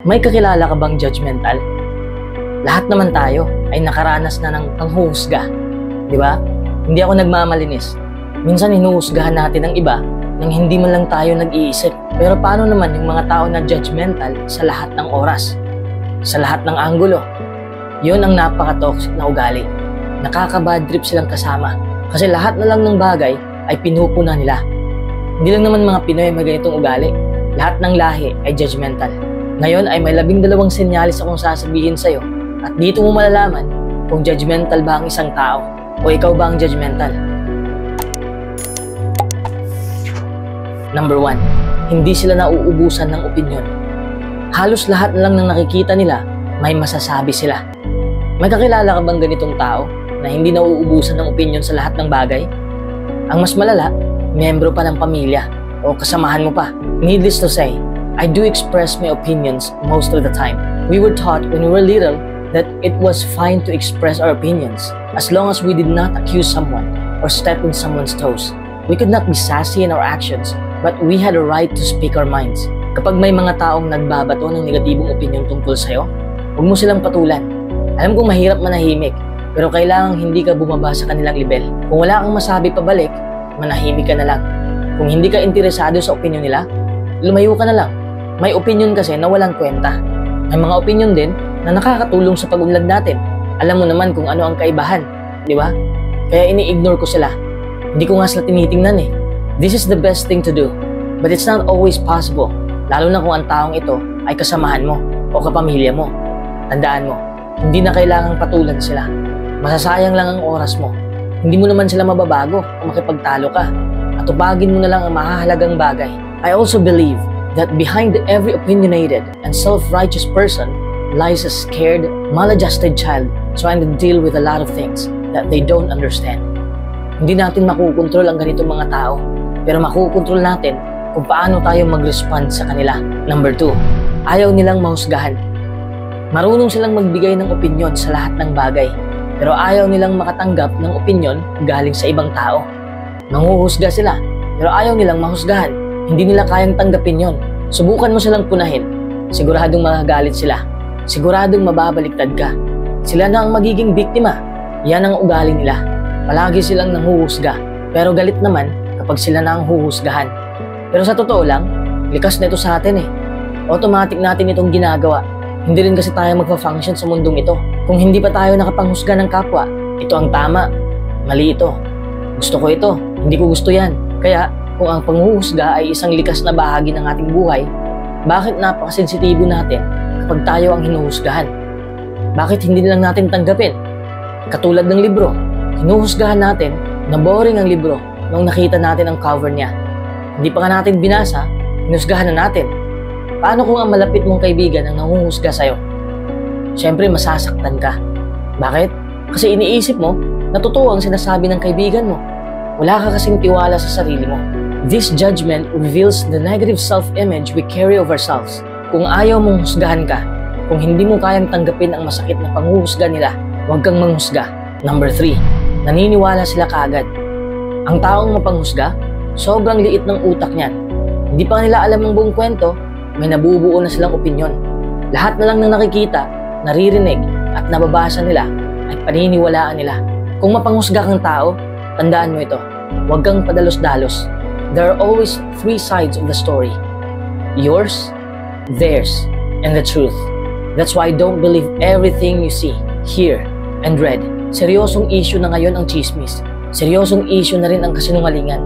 May kakilala ka bang judgmental? Lahat naman tayo ay nakaranas na ng panghuhusga, di ba? Hindi ako nagmamalinis. Minsan hinuhusgahan natin ang iba nang hindi man lang tayo nag-iisip. Pero paano naman yung mga tao na judgmental sa lahat ng oras? Sa lahat ng anggulo? Yun ang napaka-toxic na ugali. Nakaka-bad trip silang kasama kasi lahat na lang ng bagay ay pinupuna nila. Hindi lang naman mga Pinoy may ganitong ugali. Lahat ng lahi ay judgmental. Ngayon ay may 12 senyalis akong sasabihin sa'yo at dito mo malalaman kung judgmental ba ang isang tao o ikaw ba ang judgmental. Number 1, hindi sila nauubusan ng opinyon. Halos lahat na lang ng nakikita nila may masasabi sila. May kakilala ka bang ganitong tao na hindi nauubusan ng opinyon sa lahat ng bagay? Ang mas malala, miyembro pa ng pamilya o kasamahan mo pa. Needless to say, I do express my opinions most of the time. We were taught when we were little that it was fine to express our opinions as long as we did not accuse someone or step on someone's toes. We could not be sassy in our actions, but we had a right to speak our minds. Kapag may mga taong nagbabato ng negatibong opinion tungkol sa'yo, huwag mo silang patulan. Alam kong mahirap manahimik, pero kailangang hindi ka bumaba sa kanilang level. Kung wala kang masabi pabalik, manahimik ka na lang. Kung hindi ka interesado sa opinion nila, lumayo ka na lang. May opinion kasi na walang kwenta. May mga opinion din na nakakatulong sa pag-unlad natin. Alam mo naman kung ano ang kaibahan, di ba? Kaya ini-ignore ko sila. Hindi ko nga sila tinitingnan eh. This is the best thing to do, but it's not always possible. Lalo na kung ang taong ito ay kasamahan mo o kapamilya mo. Tandaan mo, hindi na kailangang patulan sila. Masasayang lang ang oras mo. Hindi mo naman sila mababago kung makipagtalo ka. At tupagin mo na lang ang mahahalagang bagay. I also believe that behind every opinionated and self-righteous person lies a scared, maladjusted child trying to deal with a lot of things that they don't understand. Hindi natin makukontrol ang ganitong mga tao, pero makukontrol natin kung paano tayo mag-respond sa kanila. Number 2, ayaw nilang mahusgahan. Marunong silang magbigay ng opinyon sa lahat ng bagay, pero ayaw nilang makatanggap ng opinyon galing sa ibang tao. Manghuhusga sila, pero ayaw nilang mahusgahan. Hindi nila kayang tanggapin yon. Subukan mo silang punahin. Siguradong magagalit sila. Siguradong mababaliktad ka. Sila na ang magiging biktima. Yan ang ugali nila. Palagi silang nanghuhusga. Pero galit naman kapag sila na ang huhusgahan. Pero sa totoo lang, likas na ito sa atin eh. Automatic natin itong ginagawa. Hindi rin kasi tayo magpa-function sa mundong ito. Kung hindi pa tayo nakapanghusga ng kapwa, ito ang tama. Mali ito. Gusto ko ito. Hindi ko gusto yan. Kaya, kung ang panghuhusga ay isang likas na bahagi ng ating buhay, bakit napakasensitibo natin kapag tayo ang hinuhusgahan? Bakit hindi lang natin tanggapin? Katulad ng libro, hinuhusgahan natin na boring ang libro nung nakita natin ang cover niya. Hindi pa nga natin binasa, hinusgahan na natin. Paano kung ang malapit mong kaibigan ang nanguhusga sa'yo? Siyempre masasaktan ka. Bakit? Kasi iniisip mo na totoo ang sinasabi ng kaibigan mo. Wala ka kasing tiwala sa sarili mo. This judgment reveals the negative self-image we carry of ourselves. Kung ayaw mong husgahan ka, kung hindi mo kayang tanggapin ang masakit na panghuhusga nila, huwag kang manghusga. Number 3, naniniwala sila kaagad. Ang taong mapanghusga, sobrang liit ng utak niyan. Hindi pa nila alam ang buong kwento, may nabubuo na silang opinyon. Lahat na lang ng nakikita, naririnig at nababasa nila ay paniniwalaan nila. Kung mapanghusga kang tao, tandaan mo ito, huwag kang padalos-dalos. There are always 3 sides of the story. Yours, theirs, and the truth. That's why don't believe everything you see, hear, and read. Seryosong issue na ngayon ang chismis. Seryosong issue na rin ang kasinungalingan.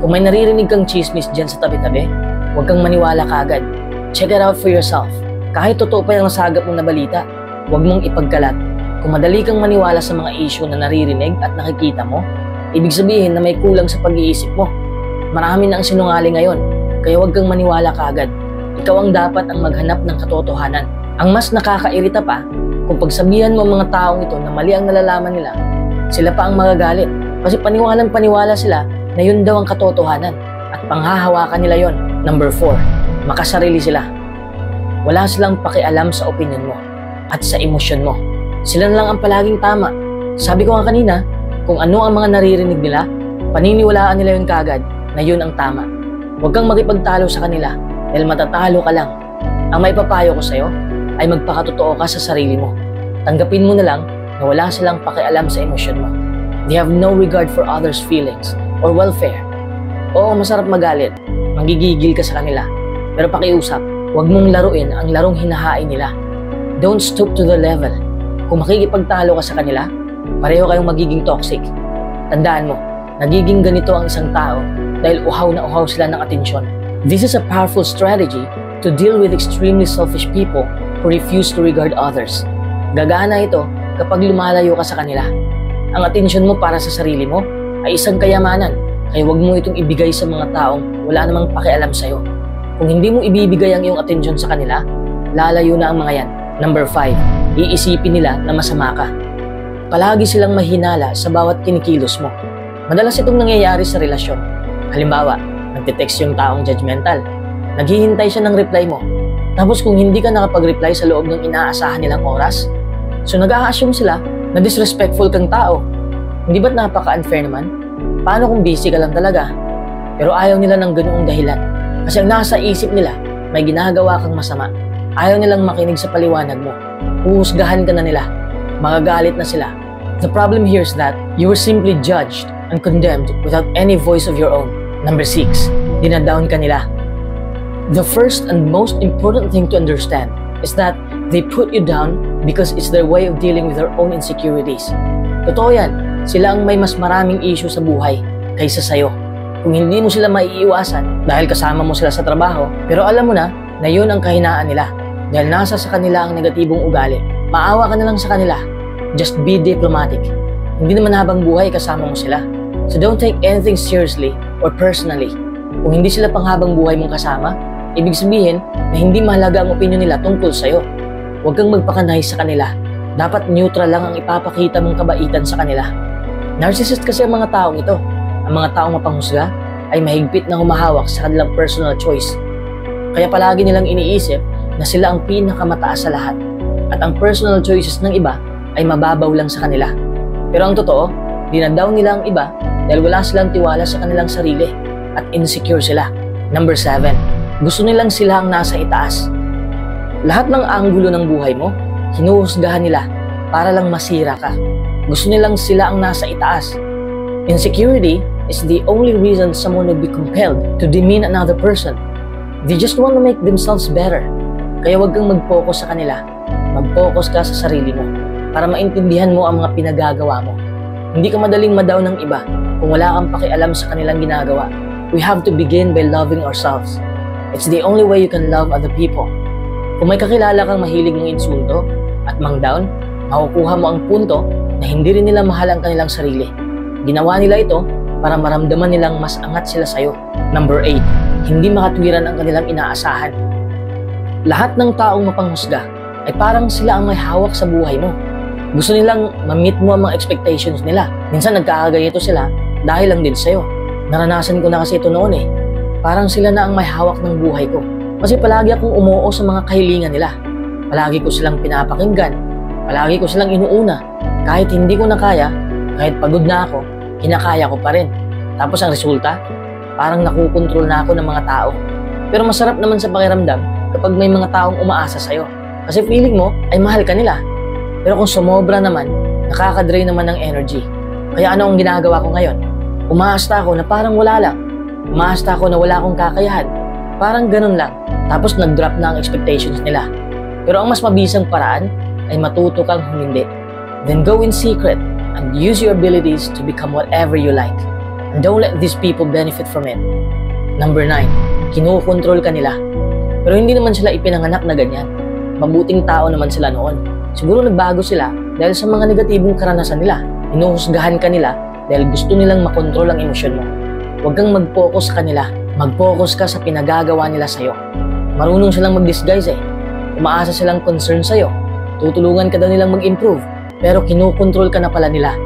Kung may naririnig kang chismis dyan sa tabi-tabi, huwag kang maniwala kaagad. Check it out for yourself. Kahit totoo pa yung nasagap mong na balita, huwag mong ipagkalat. Kung madali kang maniwala sa mga issue na naririnig at nakikita mo, ibig sabihin na may kulang sa pag-iisip mo. Marami na ang sinungaling ngayon, kaya huwag kang maniwala kaagad. Ikaw ang dapat ang maghanap ng katotohanan. Ang mas nakakairita pa, kung pagsabihan mo ang mga taong ito na mali ang nalalaman nila, sila pa ang magagalit. Kasi paniwalang-paniwala sila na yun daw ang katotohanan at panghahawakan nila yon. Number 4, makasarili sila. Wala silang pakialam sa opinion mo at sa emosyon mo. Sila na lang ang palaging tama. Sabi ko nga kanina, kung ano ang mga naririnig nila, paniniwalaan nila yun kaagad na yun ang tama. Huwag kang makipagtalo sa kanila dahil matatalo ka lang. Ang maipapayo ko sa'yo ay magpakatotoo ka sa sarili mo. Tanggapin mo na lang na wala silang pakialam sa emosyon mo. They have no regard for others' feelings or welfare. Oo, masarap magalit. Magigigil ka sa kanila. Pero pakiusap, huwag mong laruin ang larong hinahain nila. Don't stoop to the level. Kung makikipagtalo ka sa kanila, pareho kayong magiging toxic. Tandaan mo, nagiging ganito ang isang tao dahil uhaw na uhaw sila ng atensyon. This is a powerful strategy to deal with extremely selfish people who refuse to regard others. Gagana ito kapag lumalayo ka sa kanila. Ang atensyon mo para sa sarili mo ay isang kayamanan, kaya huwag mo itong ibigay sa mga taong wala namang pakialam sa'yo. Kung hindi mo ibibigay ang iyong atensyon sa kanila, lalayo na ang mga yan. Number 5, iisipin nila na masama ka. Palagi silang mahinala sa bawat kinikilos mo. Madalas itong nangyayari sa relasyon. Halimbawa, nagte-text yung taong judgmental. Naghihintay siya ng reply mo. Tapos kung hindi ka nakapag-reply sa loob ng inaasahan nilang oras, so nag-a-assume sila na disrespectful kang tao. Hindi ba't napaka-unfair naman? Paano kung busy ka lang talaga? Pero ayaw nila ng ganoong dahilan. Kasi ang nasa isip nila, may ginagawa kang masama. Ayaw nilang makinig sa paliwanag mo. Huhusgahan ka na nila. Magagalit na sila. The problem here is that you were simply judged and condemned without any voice of your own. Number 6, dinadown ka nila. The first and most important thing to understand is that they put you down because it's their way of dealing with their own insecurities. Totoo yan, sila ang may mas maraming issue sa buhay kaysa sa'yo. Kung hindi mo sila maiiwasan dahil kasama mo sila sa trabaho, pero alam mo na yun ang kahinaan nila dahil nasa sa kanila ang negatibong ugali. Maawa ka na lang sa kanila. Just be diplomatic. Hindi naman habang buhay kasama mo sila. So don't take anything seriously or personally. Kung hindi sila pang habang buhay mong kasama, ibig sabihin na hindi mahalaga ang opinion nila tungkol sa'yo. Huwag kang magpakanay sa kanila. Dapat neutral lang ang ipapakita mong kabaitan sa kanila. Narcissist kasi ang mga taong ito. Ang mga taong mapanghusga ay mahigpit na humahawak sa kanilang personal choice. Kaya palagi nilang iniisip na sila ang pinakamataas sa lahat at ang personal choices ng iba ay mababaw lang sa kanila. Pero ang totoo, dinadown nila ang iba dahil wala silang tiwala sa kanilang sarili at insecure sila. Number 7, gusto nilang sila ang nasa itaas. Lahat ng anggulo ng buhay mo, hinuhusgahan nila para lang masira ka. Gusto nilang sila ang nasa itaas. Insecurity is the only reason someone would be compelled to demean another person. They just want to make themselves better. Kaya huwag kang mag-focus sa kanila. Mag-focus ka sa sarili mo para maintindihan mo ang mga pinagagawa mo. Hindi ka madaling madaw ng iba kung wala kang pakialam sa kanilang ginagawa. We have to begin by loving ourselves. It's the only way you can love other people. Kung may kakilala kang mahilig ng insulto at mang-down, makukuha mo ang punto na hindi rin nila mahal ang kanilang sarili. Ginawa nila ito para maramdaman nilang mas angat sila sa'yo. Number 8, hindi makatwiran ang kanilang inaasahan. Lahat ng taong mapanghusga ay parang sila ang may hawak sa buhay mo. Gusto nilang ma-meet mo ang mga expectations nila. Minsan nagkakaganito sila dahil lang din sa'yo. Naranasan ko na kasi ito noon eh. Parang sila na ang may hawak ng buhay ko. Kasi palagi akong umuo sa mga kahilingan nila. Palagi ko silang pinapakinggan. Palagi ko silang inuuna. Kahit hindi ko na kaya, kahit pagod na ako, kinakaya ko pa rin. Tapos ang resulta, parang nakukontrol na ako ng mga tao. Pero masarap naman sa pakiramdam kapag may mga taong umaasa sa'yo. Kasi feeling mo ay mahal ka nila. Pero kung sumobra naman, nakakadrain naman ng energy. Kaya ano ang ginagawa ko ngayon? Umaasta ako na parang wala lang. Umaasta ako na wala akong kakayahan. Parang ganun lang. Tapos nag-drop na ang expectations nila. Pero ang mas mabisang paraan ay matuto kang humindi. Then go in secret and use your abilities to become whatever you like. And don't let these people benefit from it. Number 9, kinukontrol ka nila. Pero hindi naman sila ipinanganak na ganyan. Mabuting tao naman sila noon. Siguro nagbago sila dahil sa mga negatibong karanasan nila. Hinuhusgahan ka nila dahil gusto nilang makontrol ang emosyon mo. Huwag kang mag-focus sa kanila. Mag-focus ka sa pinagagawa nila sa'yo. Marunong silang mag-disguise eh. Umaasa silang concern sa'yo. Tutulungan ka daw nilang mag-improve. Pero kinukontrol ka na pala nila.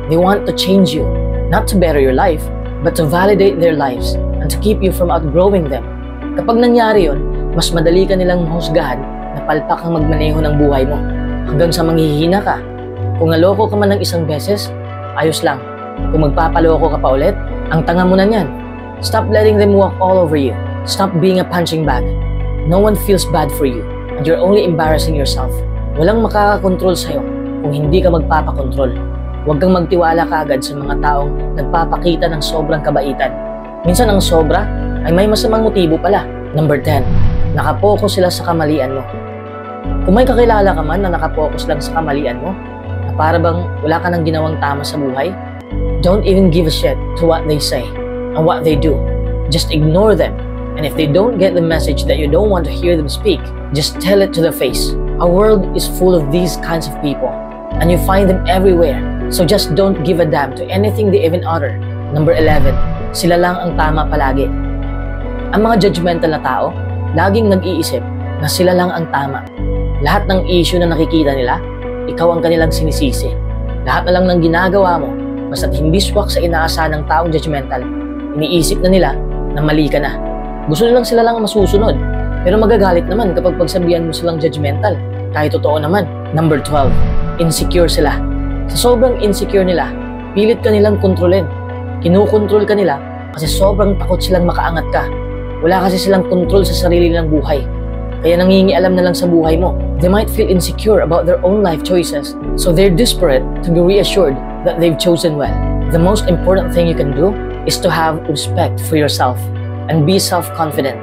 They want to change you. Not to better your life, but to validate their lives and to keep you from outgrowing them. Kapag nangyari yon, mas madali ka nilang mahusgahan na palpak ang magmaneho ng buhay mo. Hanggang sa manghihina ka. Kung naloko ka man ng isang beses, ayos lang. Kung magpapaloko ka pa ulit, ang tanga mo na niyan. Stop letting them walk all over you. Stop being a punching bag. No one feels bad for you and you're only embarrassing yourself. Walang makakakontrol sa'yo kung hindi ka magpapakontrol. Huwag kang magtiwala kaagad sa mga taong nagpapakita ng sobrang kabaitan. Minsan ang sobra ay may masamang motibo pala. Number 10, nakapokus sila sa kamalian mo. Kung may kakilala ka man na nakapokus lang sa kamalian mo, na para bang wala ka nang ginawang tama sa buhay, don't even give a shit to what they say and what they do. Just ignore them. And if they don't get the message that you don't want to hear them speak, just tell it to their face. Our world is full of these kinds of people, and you find them everywhere. So just don't give a damn to anything they even utter. Number 11, sila lang ang tama palagi. Ang mga judgmental na tao, laging nag-iisip na sila lang ang tama. Lahat ng issue na nakikita nila, ikaw ang kanilang sinisisi. Lahat na lang ng ginagawa mo, basta't hindi swak sa inaasahan ng taong judgmental, iniisip na nila na mali ka na. Gusto nilang sila lang masusunod, pero magagalit naman kapag pagsabihan mo silang judgmental, kahit totoo naman. Number 12, insecure sila. Sa sobrang insecure nila, pilit ka nilang kontrolin. Kinukontrol ka nila kasi sobrang takot silang makaangat ka. Wala kasi silang kontrol sa sarili nilang buhay. Kaya nangingialam na lang sa buhay mo. They might feel insecure about their own life choices, so they're desperate to be reassured that they've chosen well. The most important thing you can do is to have respect for yourself and be self-confident.